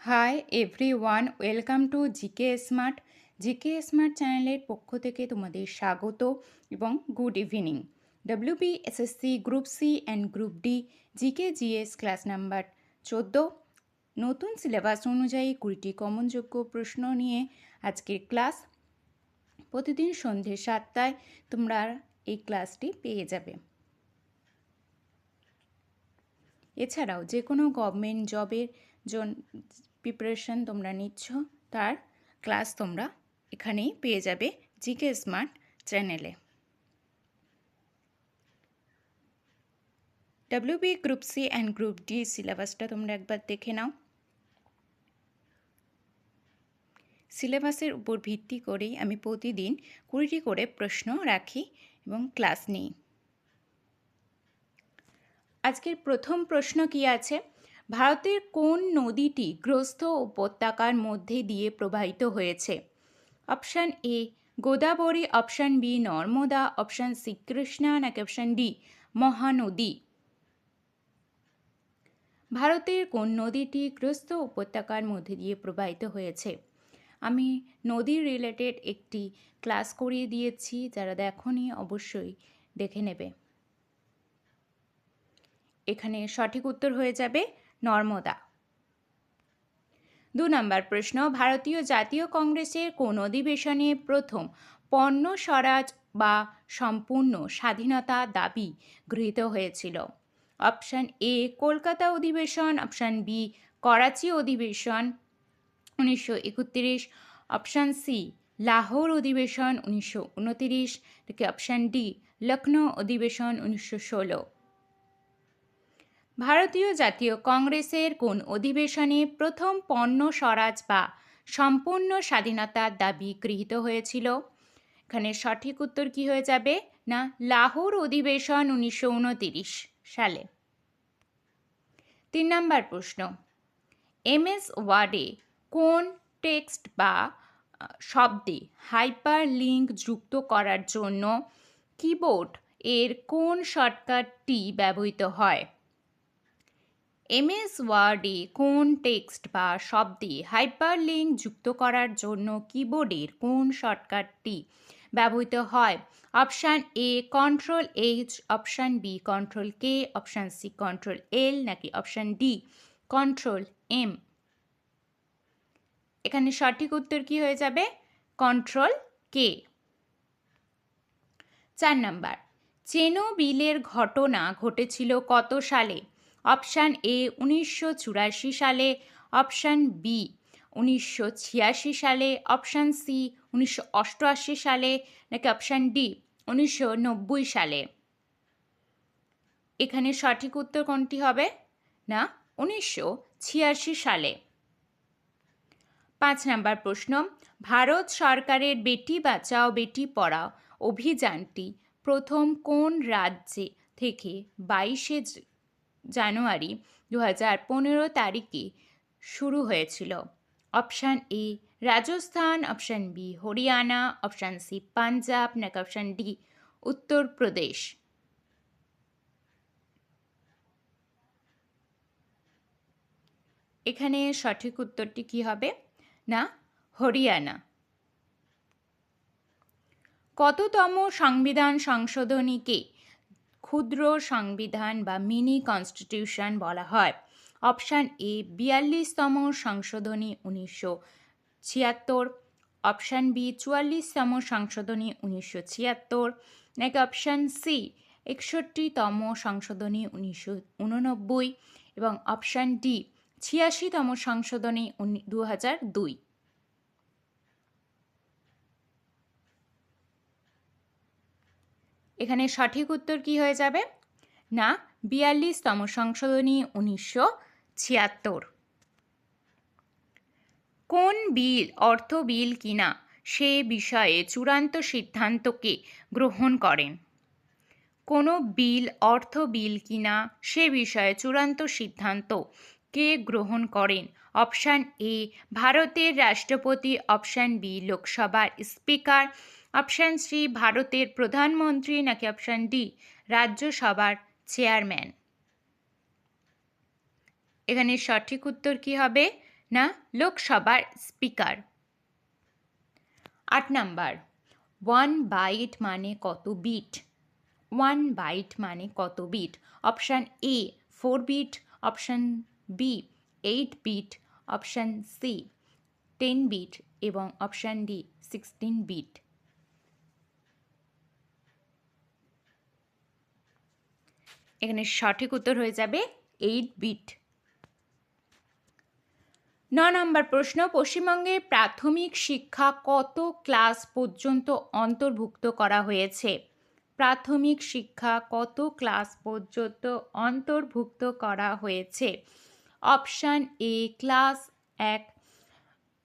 High everyone, welcome to GK smart. GK smart চ্যানেলের পক্ষ থেকে তোমাদের স্বাগত এবং good evening. WBSSC group C and group D GK GS class number 14 নতুন সিলেবাস অনুযায়ী 20টি কমনযোগ্য প্রশ্ন নিয়ে আজকের ক্লাস। প্রতিদিন সন্ধ্যে 7টায় তোমরা এই ক্লাসটি পেয়ে যাবে। এছাড়াও যে কোনো গভর্নমেন্ট জবের জন্য প্রিপারেশন তোমরা নিচ্ছ, তার ক্লাস তোমরা এখানেই পেয়ে যাবে জিকে স্মার্ট চ্যানেলে। WB group C and group D সিলেবাসটা তোমরা একবার দেখে নাও। সিলেবাসের উপর ভিত্তি করেই আমি প্রতিদিন 20টি করে প্রশ্ন রাখি এবং ক্লাস নিই। আজকের প্রথম প্রশ্ন কি আছে? ভারতের কোন নদীটি গ্রস্ত উপত্যকার মধ্যে দিয়ে প্রবাহিত হয়েছে? Option A Godavari, option B Narmada, option C Krishna, নাকি অপশান ডি মহানদী। ভারতের কোন নদীটি গ্রস্ত উপত্যকার মধ্যে দিয়ে প্রবাহিত হয়েছে? আমি নদী রিলেটেড একটি ক্লাস করিয়ে দিয়েছি, যারা দেখোনি অবশ্যই দেখে নেবে। এখানে সঠিক উত্তর হয়ে যাবে নর্মদা। 2 নম্বর প্রশ্ন, ভারতীয় জাতীয় কংগ্রেসের কোন অধিবেশনে প্রথম পণ্য স্বরাজ বা সম্পূর্ণ স্বাধীনতা দাবি গৃহীত হয়েছিল? অপশান এ কলকাতা অধিবেশন, অপশান বি করাচি অধিবেশন 1931, অপশান সি লাহোর অধিবেশন 1929, নাকি অপশান ডি লখনৌ অধিবেশন 1916। ভারতীয় জাতীয় কংগ্রেসের কোন অধিবেশনে প্রথম পণ্য স্বরাজ বা সম্পূর্ণ স্বাধীনতার দাবি গৃহীত হয়েছিল? এখানে সঠিক উত্তর কি হয়ে যাবে না লাহোর অধিবেশন 1929 সালে। 3 নম্বর প্রশ্ন, MS ওয়ার্ডে কোন টেক্সট বা শব্দে হাইপার লিঙ্ক যুক্ত করার জন্য কিবোর্ড এর কোন শর্টকাটটি ব্যবহৃত হয়? MS ওয়ার্ডে কোন টেক্সট বা শব্দে হাইপারলিঙ্ক যুক্ত করার জন্য কিবোর্ডের কোন শর্টকাটটি ব্যবহৃত হয়? Option A Ctrl+H, option B Ctrl+K, option C Ctrl+L, নাকি অপশান ডি Ctrl+M। এখানে সঠিক উত্তর কি হয়ে যাবে Ctrl+K। 4 নম্বর, চেনোবিলের ঘটনা ঘটেছিল কত সালে? অপশান এ 1984 সালে, অপশান বি 1986 সালে, অপশান সি 1988 সালে, নাকি অপশান ডি 1990 সালে। এখানে সঠিক উত্তর কোনটি হবে না 1986 সালে। 5 নম্বর প্রশ্ন, ভারত সরকারের বেটি বাঁচাও বেটি পড়াও অভিযানটি প্রথম কোন রাজ্যে থেকে 22শে জানুয়ারি 2015 তারিখে শুরু হয়েছিল? Option A Rajasthan, option B Haryana, option C Punjab, নাকি অপশান ডি উত্তরপ্রদেশ। এখানে সঠিক উত্তরটি কি হবে না হরিয়ানা। কততম সংবিধান সংশোধনীকে ক্ষুদ্র সংবিধান বা মিনি কনস্টিটিউশন বলা হয়? অপশান এ 42তম সংশোধনী 1976, অপশান বি 44তম সংশোধনী 1976, নাকি অপশান সি 61তম সংশোধনী 1989, এবং অপশান ডি 86তম সংশোধনী 2002। এখানে সঠিক উত্তর কি হয়ে যাবে না 42তম সংশোধনী 1976। কোন বিল অর্থ বিল কিনা সে বিষয়ে চূড়ান্ত সিদ্ধান্তকে গ্রহণ করেন? কোনো বিল অর্থ বিল কিনা সে বিষয়ে চূড়ান্ত সিদ্ধান্ত কে গ্রহণ করেন? অপশান এ ভারতের রাষ্ট্রপতি, অপশান বি লোকসভার স্পিকার, অপশান সি ভারতের প্রধানমন্ত্রী, নাকি অপশান ডি রাজ্যসভার চেয়ারম্যান। এখানে সঠিক উত্তর কি হবে না লোকসভার স্পিকার। 8 নাম্বার, 1 বাইট মানে কত বিট? 1 বাইট মানে কত bit? Option A 4 bit, option B 8 bit, option C 10 bit এবং অপশান ডি 16 বিট। এখানে সঠিক উত্তর হয়ে যাবে 8 বিট। 9 নম্বর প্রশ্ন, পশ্চিমবঙ্গের প্রাথমিক শিক্ষা কত ক্লাস পর্যন্ত অন্তর্ভুক্ত করা হয়েছে? প্রাথমিক শিক্ষা কত ক্লাস পর্যন্ত অন্তর্ভুক্ত করা হয়েছে? Option A class 1,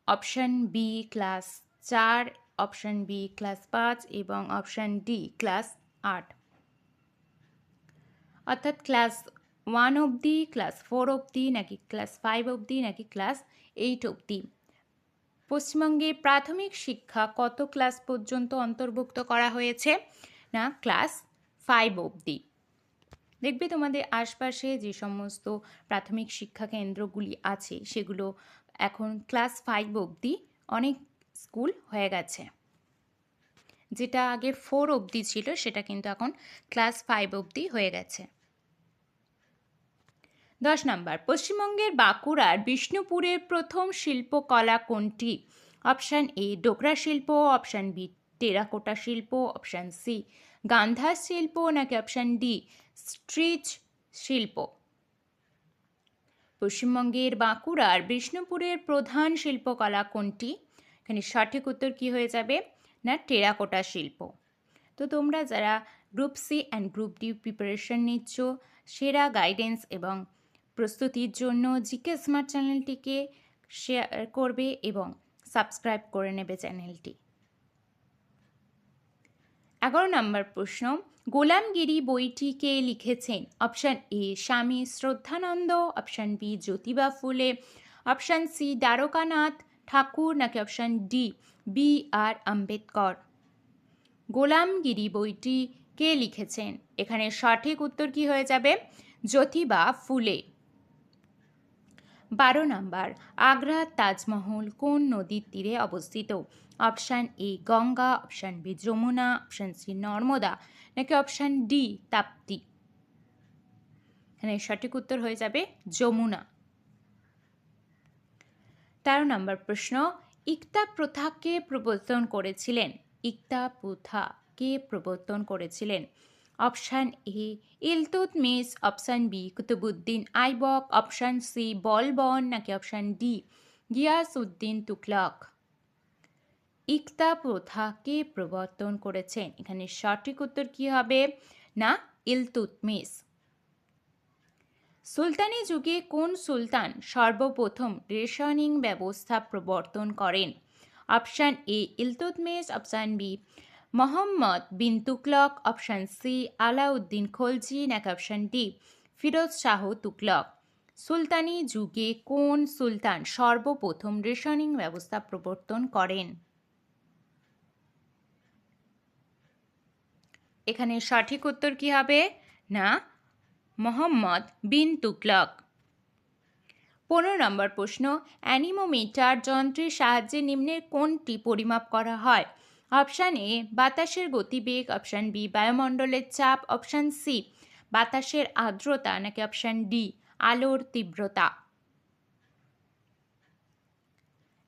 option B class 4, option B class 5 এবং অপশান ডি ক্লাস 8। অর্থাৎ ক্লাস 1 অবধি, ক্লাস 4 অবধি, নাকি ক্লাস 5 অবধি, নাকি ক্লাস 8 অবধি? পশ্চিমবঙ্গে প্রাথমিক শিক্ষা কত ক্লাস পর্যন্ত অন্তর্ভুক্ত করা হয়েছে? না ক্লাস 5 অবধি। দেখবে তোমাদের আশপাশে যে সমস্ত প্রাথমিক শিক্ষা কেন্দ্রগুলি আছে সেগুলো এখন ক্লাস 5 অবধি অনেক স্কুল হয়ে গেছে। যেটা আগে 4 অবধি ছিল সেটা কিন্তু এখন ক্লাস 5 অবধি হয়ে গেছে। 10 নাম্বার, পশ্চিমবঙ্গের বাঁকুড়ার বিষ্ণুপুরের প্রথম শিল্পকলা কোনটি? অপশান এ ডোকরা শিল্প, অপশান বি টেরাকোটা শিল্প, অপশান সি গান্ধার শিল্প, নাকি অপশান ডি স্ট্রিচ শিল্প? পশ্চিমবঙ্গের বাঁকুড়ার বিষ্ণুপুরের প্রধান শিল্পকলা কোনটি? এখানে সঠিক উত্তর কি হয়ে যাবে? না টেরাকোটা শিল্প। তো তোমরা যারা group C and group D preparation নিচ্ছ, সেরা গাইডেন্স এবং প্রস্তুতির জন্য জিকে স্মার্ট চ্যানেলটিকে শেয়ার করবে এবং সাবস্ক্রাইব করে নেবে চ্যানেলটি। 11 নম্বর প্রশ্ন, গোলামগিরি বইটি কে লিখেছেন? অপশান এ স্বামী শ্রদ্ধানন্দ, অপশান বি জ্যোতিবা ফুলে, অপশান সি দ্বারকানাথ ঠাকুর, নাকি অপশান ডি বি আর আম্বেদকর? গোলামগিরি বইটি কে লিখেছেন? এখানে সঠিক উত্তর কি হয়ে যাবে? জ্যোতিবা ফুলে। 12 নাম্বার, আগ্রার তাজমহল কোন নদীর তীরে অবস্থিত? Option A Ganga, option B Yamuna, option C Narmada, নাকি অপশান ডি তাপ্তি? এখানে সঠিক উত্তর হয়ে যাবে যমুনা। 13 নম্বর প্রশ্ন, ইকতা প্রথা কে প্রবর্তন করেছিলেন? ইকতা প্রথা কে প্রবর্তন করেছিলেন? Option A Iltutmish, option B Qutbuddin Aibak, option C Balban, নাকি অপশান ডি গিয়াসউদ্দিন তুগলক? ইকতা প্রথা কে প্রবর্তন করেছেন? এখানে সঠিক উত্তর কি হবে? না ইলতুৎমিশ। সুলতানি যুগে কোন সুলতান সর্বপ্রথম রেশনিং ব্যবস্থা প্রবর্তন করেন? Option A Iltutmish, option B Muhammad bin Tughlaq, option C Alauddin Khalji, নাকি অপশান ডি ফিরোজ শাহ তুগলক? সুলতানি যুগে কোন সুলতান সর্বপ্রথম রেশনিং ব্যবস্থা প্রবর্তন করেন? এখানে সঠিক উত্তর কি হবে? না মোহাম্মদ বিন তুগলক। 15 নম্বর প্রশ্ন, অ্যানিমোমিটার যন্ত্রের সাহায্যে নিম্নের কোনটি পরিমাপ করা হয়? অপশান এ বাতাসের গতিবেগ, অপশান বি বায়ুমণ্ডলের চাপ, অপশান সি বাতাসের আর্দ্রতা, নাকি অপশান ডি আলোর তীব্রতা?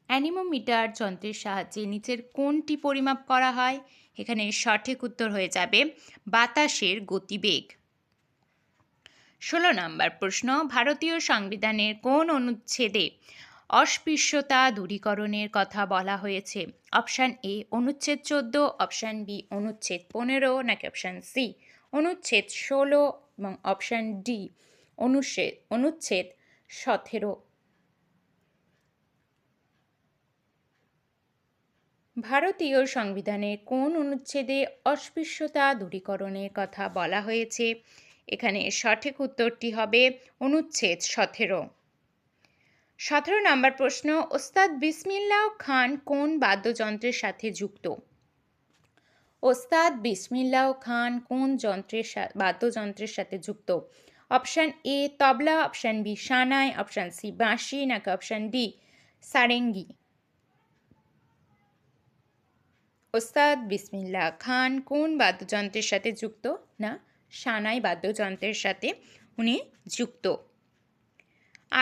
অ্যানিমোমিটার যন্ত্রের সাহায্যে নিচের কোনটি পরিমাপ করা হয়? এখানে সঠিক উত্তর হয়ে যাবে বাতাসের গতিবেগ। 16 নম্বর প্রশ্ন, ভারতীয় সংবিধানের কোন অনুচ্ছেদে অস্পৃশ্যতা দূরীকরণের কথা বলা হয়েছে? অপশান এ অনুচ্ছেদ 14, অপশান বি অনুচ্ছেদ 15, নাকি অপশান সি অনুচ্ছেদ 16 এবং অপশান ডি অনুচ্ছেদ 17? ভারতীয় সংবিধানের কোন অনুচ্ছেদে অস্পৃশ্যতা দূরীকরণের কথা বলা হয়েছে? এখানে সঠিক উত্তরটি হবে অনুচ্ছেদ 17। 17 নম্বর প্রশ্ন, ওস্তাদ বিসমিল্লাহ খান কোন বাদ্যযন্ত্রের সাথে যুক্ত? ওস্তাদ বিসমিল্লাহ খান কোন বাদ্যযন্ত্রের সাথে যুক্ত? Option A tabla, option B shehnai, option C বাঁশি, নাকি অপশান ডি সারেঙ্গি। ওস্তাদ বিসমিল্লাহ খান কোন বাদ্যযন্ত্রের সাথে যুক্ত? না, সানাই বাদ্যযন্ত্রের সাথে উনি যুক্ত।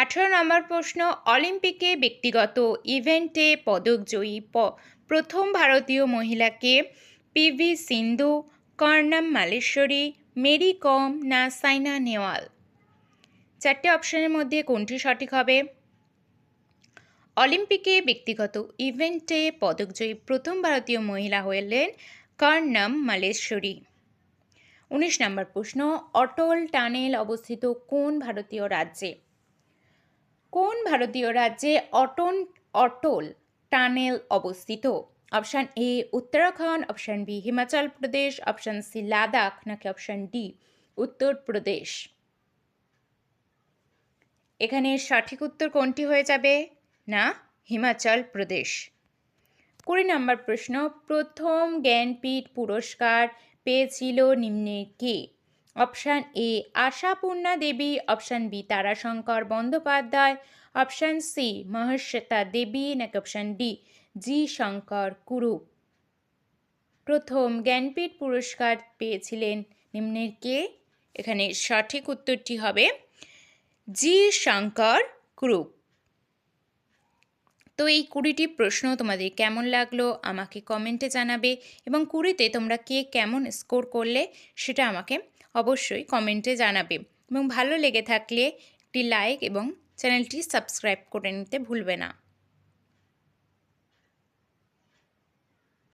18 নম্বর প্রশ্ন, অলিম্পিকে ব্যক্তিগত ইভেন্টে পদকজয়ী প্রথম ভারতীয় মহিলাকে? পিভি সিন্ধু, কর্ণম মালেশ্বরী, মেরি কম না সাইনা নেওয়াল? 4টে অপশনের মধ্যে কোনটি সঠিক হবে? অলিম্পিকে ব্যক্তিগত ইভেন্টে পদকজয়ী প্রথম ভারতীয় মহিলা হলেন কর্ণম মালেশ্বরী। 19 নম্বর প্রশ্ন, অটল টানেল অবস্থিত কোন ভারতীয় রাজ্যে? কোন ভারতীয় রাজ্যে অটল টানেল অবস্থিত? Option A Uttarakhand, option B Himachal Pradesh, option C Ladakh নাকি অপশান ডি উত্তরপ্রদেশ? এখানে সঠিক উত্তর কোনটি হয়ে যাবে? না, হিমাচল প্রদেশ। 20 নম্বর প্রশ্ন, প্রথম জ্ঞানপীঠ পুরস্কার পেয়েছিল নিম্নে কে? Option A Ashapurna Devi, option B Tarashankar Bandyopadhyay, option C Mahasweta Devi নাকি অপশান ডি জি শঙ্কর কুরুপ? প্রথম জ্ঞানপীঠ পুরস্কার পেয়েছিলেন নিম্নের কে? এখানে সঠিক উত্তরটি হবে জি শঙ্কর কুরুপ। তো এই 20টি প্রশ্ন তোমাদের কেমন লাগলো আমাকে কমেন্টে জানাবে, এবং 20তে তোমরা কে কেমন স্কোর করলে সেটা আমাকে অবশ্যই কমেন্টে জানাবে, এবং ভালো লেগে থাকলে একটি লাইক এবং চ্যানেলটি সাবস্ক্রাইব করে নিতে ভুলবে না।